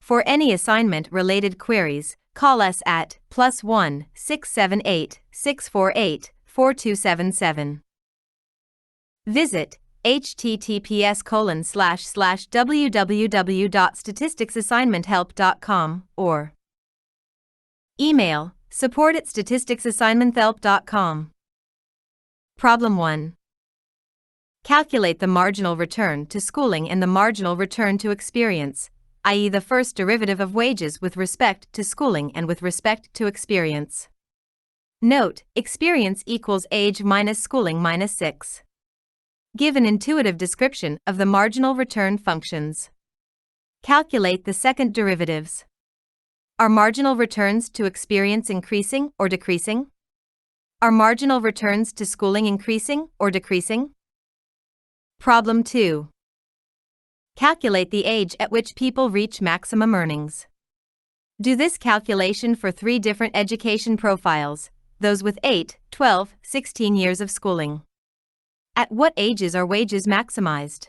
For any assignment-related queries, call us at +1 678 648 4277. Visit https://www.statisticsassignmenthelp.com or email support@statisticsassignmenthelp.com. Problem 1. Calculate the marginal return to schooling and the marginal return to experience, i.e. the first derivative of wages with respect to schooling and with respect to experience. Note, experience equals age minus schooling minus 6. Give an intuitive description of the marginal return functions. Calculate the second derivatives. Are marginal returns to experience increasing or decreasing? Are marginal returns to schooling increasing or decreasing? Problem 2. Calculate the age at which people reach maximum earnings. Do this calculation for 3 different education profiles, those with 8, 12, 16 years of schooling. At what ages are wages maximized?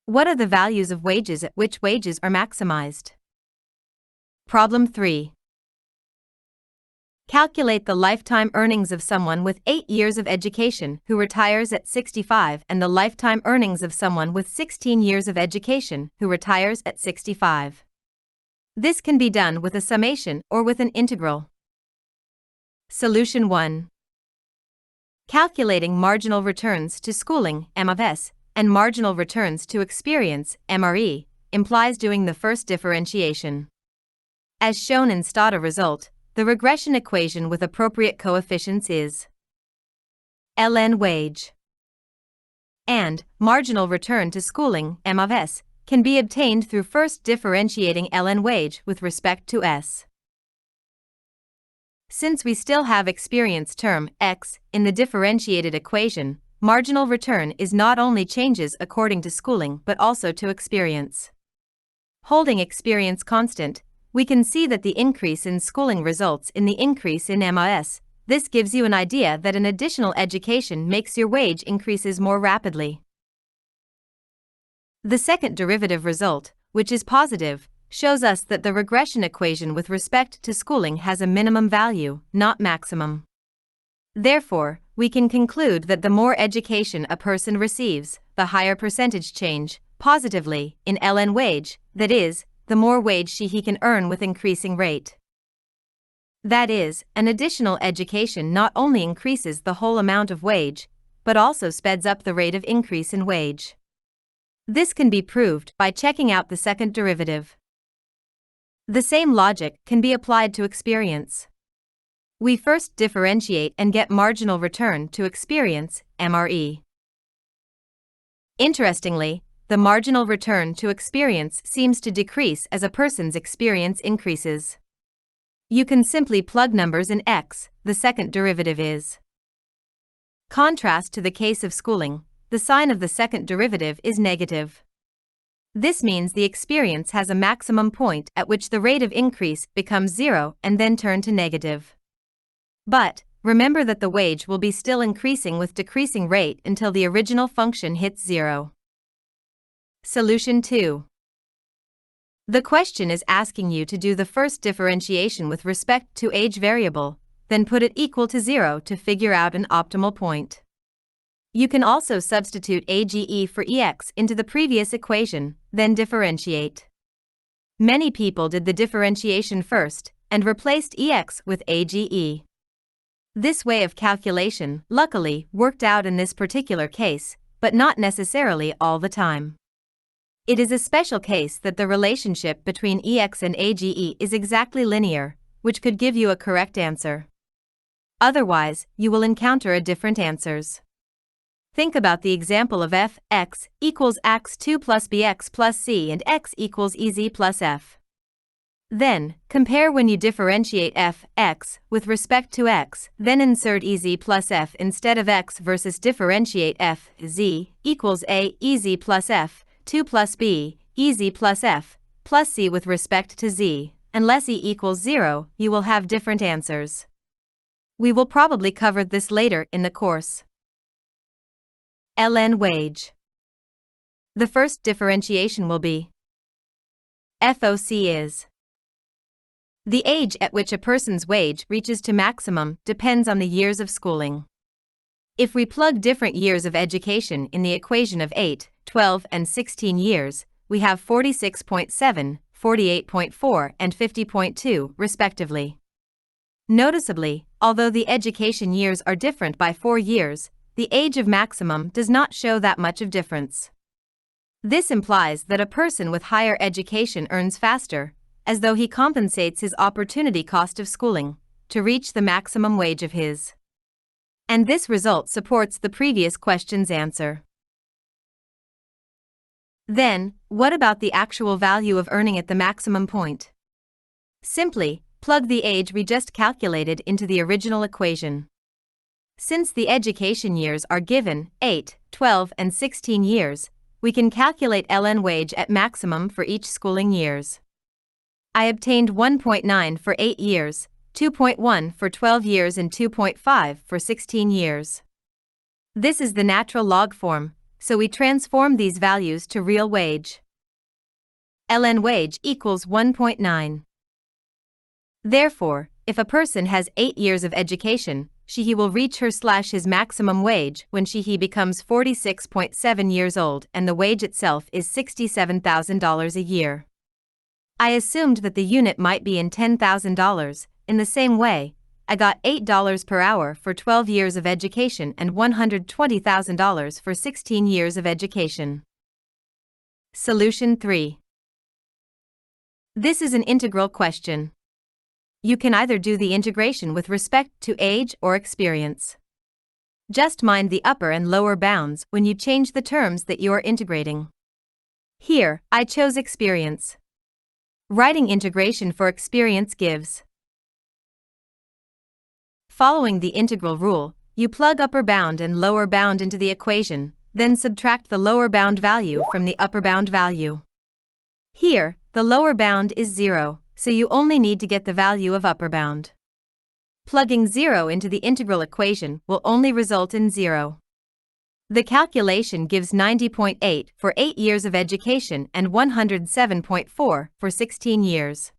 What are the values of wages at which wages are maximized? Problem 3. Calculate the lifetime earnings of someone with 8 years of education who retires at 65 and the lifetime earnings of someone with 16 years of education who retires at 65. This can be done with a summation or with an integral. Solution 1. Calculating marginal returns to schooling, M of S, and marginal returns to experience, MRE, implies doing the first differentiation. As shown in STATA result, the regression equation with appropriate coefficients is ln wage. And marginal return to schooling, M of S, can be obtained through first differentiating ln wage with respect to S. Since we still have experience term x in the differentiated equation, marginal return is not only changes according to schooling but also to experience. Holding experience constant, we can see that the increase in schooling results in the increase in MOS. This gives you an idea that an additional education makes your wage increases more rapidly. The second derivative result, which is positive, shows us that the regression equation with respect to schooling has a minimum value, not maximum. Therefore, we can conclude that the more education a person receives, the higher percentage change, positively, in ln wage, that is, the more wage he can earn with increasing rate. That is, an additional education not only increases the whole amount of wage, but also speeds up the rate of increase in wage. This can be proved by checking out the second derivative. The same logic can be applied to experience. We first differentiate and get marginal return to experience, MRE. Interestingly, the marginal return to experience seems to decrease as a person's experience increases. You can simply plug numbers in x, the second derivative is. Contrast to the case of schooling, the sign of the second derivative is negative. This means the experience has a maximum point at which the rate of increase becomes 0 and then turn to negative. But, remember that the wage will be still increasing with decreasing rate until the original function hits 0. Solution 2. The question is asking you to do the first differentiation with respect to age variable, then put it equal to 0 to figure out an optimal point. You can also substitute AGE for EX into the previous equation, then differentiate. Many people did the differentiation first and replaced EX with AGE. This way of calculation, luckily, worked out in this particular case, but not necessarily all the time. It is a special case that the relationship between EX and AGE is exactly linear, which could give you a correct answer. Otherwise, you will encounter a different answers. Think about the example of f x equals x2 plus bx plus c and x equals ez plus f. Then, compare when you differentiate f x with respect to x, then insert ez plus f instead of x versus differentiate f z equals a ez plus f, 2 plus b, ez plus f, plus c with respect to z. Unless e equals 0, you will have different answers. We will probably cover this later in the course. ln wage. The first differentiation will be FOC is. The age at which a person's wage reaches to maximum depends on the years of schooling. If we plug different years of education in the equation of 8, 12, and 16 years, we have 46.7, 48.4, and 50.2, respectively. Noticeably, although the education years are different by 4 years, the age of maximum does not show that much of difference. This implies that a person with higher education earns faster, as though he compensates his opportunity cost of schooling, to reach the maximum wage of his. And this result supports the previous question's answer. Then, what about the actual value of earning at the maximum point? Simply, plug the age we just calculated into the original equation. Since the education years are given, 8, 12, and 16 years, we can calculate ln wage at maximum for each schooling years. I obtained 1.9 for 8 years, 2.1 for 12 years and 2.5 for 16 years. This is the natural log form, so we transform these values to real wage. ln wage equals 1.9. Therefore, if a person has 8 years of education, he will reach his maximum wage when he becomes 46.7 years old and the wage itself is $67,000 a year. I assumed that the unit might be in $10,000. In the same way, I got $8 per hour for 12 years of education and $120,000 for 16 years of education. Solution 3. This is an integral question. You can either do the integration with respect to age or experience. Just mind the upper and lower bounds when you change the terms that you are integrating. Here, I chose experience. Writing integration for experience gives. Following the integral rule, you plug upper bound and lower bound into the equation, then subtract the lower bound value from the upper bound value. Here, the lower bound is 0, so you only need to get the value of upper bound. Plugging 0 into the integral equation will only result in 0. The calculation gives 90.8 for 8 years of education and 107.4 for 16 years.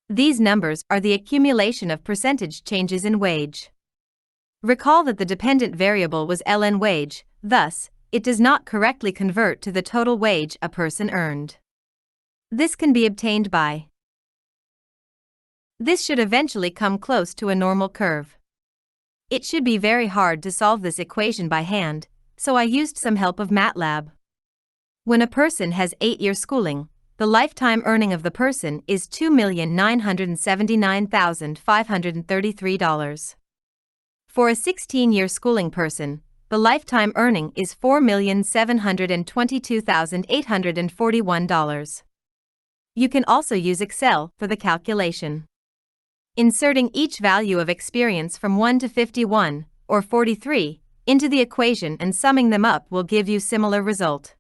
These numbers are the accumulation of percentage changes in wage. Recall that the dependent variable was ln wage, thus, it does not correctly convert to the total wage a person earned. This can be obtained by. This should eventually come close to a normal curve. It should be very hard to solve this equation by hand, so I used some help of MATLAB. When a person has 8 years schooling, the lifetime earning of the person is $2,979,533. For a 16-year schooling person, the lifetime earning is $4,722,841. You can also use Excel for the calculation. Inserting each value of experience from 1 to 51, or 43, into the equation and summing them up will give you similar result.